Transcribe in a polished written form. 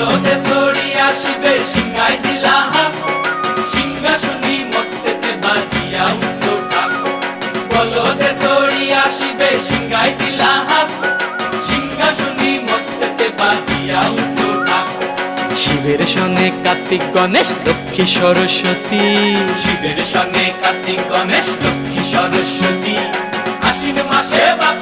বলদে সরিয়া শিবে সিংহাই দিলা হাত, সিংহাসনী মর্তেতে বাজিয়া উঠল ঢাক। বলদে সরিয়া শিবে সিংহাই দিলা হাত, সিংহাসনী মর্তেতে বাজিয়া উঠল ঢাক। শিবের সঙ্গে কার্তিক গণেশ লক্ষ্মী সরস্বতী, শিবের সঙ্গে কার্তিক গণেশ লক্ষ্মী সরস্বতী, আশ্বিন মাসে বাপ